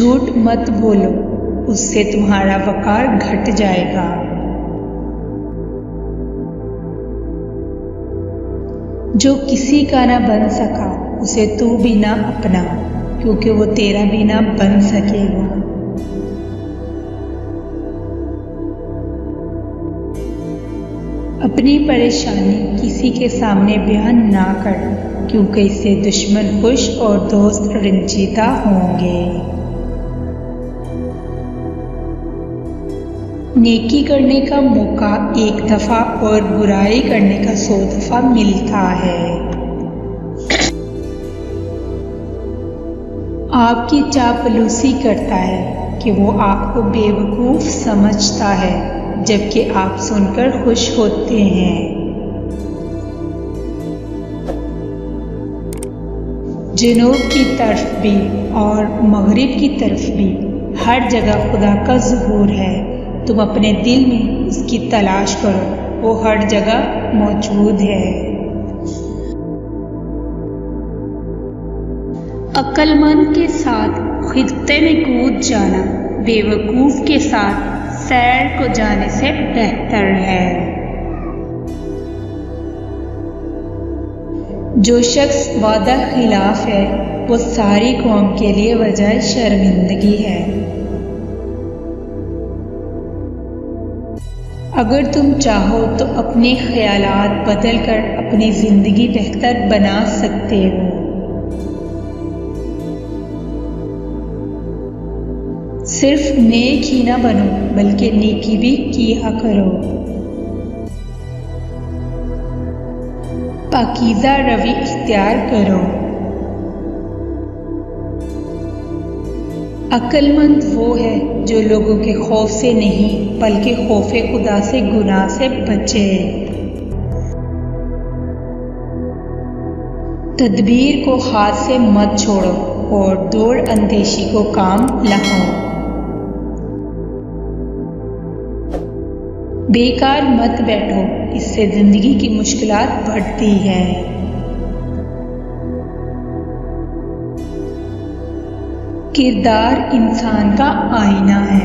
झूठ मत बोलो, उससे तुम्हारा वकार घट जाएगा। जो किसी का ना बन सका उसे तू भी ना अपना, क्योंकि वो तेरा भी ना बन सकेगा। अपनी परेशानी किसी के सामने बयान ना कर, क्योंकि इससे दुश्मन खुश और दोस्त रंजीदा होंगे। नेकी करने का मौका एक दफा और बुराई करने का 100 दफा मिलता है। आपकी चापलूसी करता है कि वो आपको बेवकूफ समझता है, जबकि आप सुनकर खुश होते हैं। जनूब की तरफ भी और मगरिब की तरफ भी हर जगह खुदा का ज़ुहूर है। तुम अपने दिल में उसकी तलाश करो, वो हर जगह मौजूद है। अक्लमंद के साथ खित्ते में कूद जाना बेवकूफ के साथ सैर को जाने से बेहतर है। जो शख्स वादा खिलाफ है वो सारी कौम के लिए वजह शर्मिंदगी है। अगर तुम चाहो तो अपने ख्यालात बदल कर अपनी जिंदगी बेहतर बना सकते हो। सिर्फ नेक ही ना बनो, बल्कि नेकी भी किया करो। पाकीज़ा रवि इख्तियार करो। अक्लमंद वो है जो लोगों के खौफ से नहीं बल्कि खौफे खुदा से गुनाह से बचे। तदबीर को हाथ से मत छोड़ो और दौड़ अंदेशी को काम लाओ। बेकार मत बैठो, इससे जिंदगी की मुश्किलात बढ़ती है। किरदार इंसान का आईना है।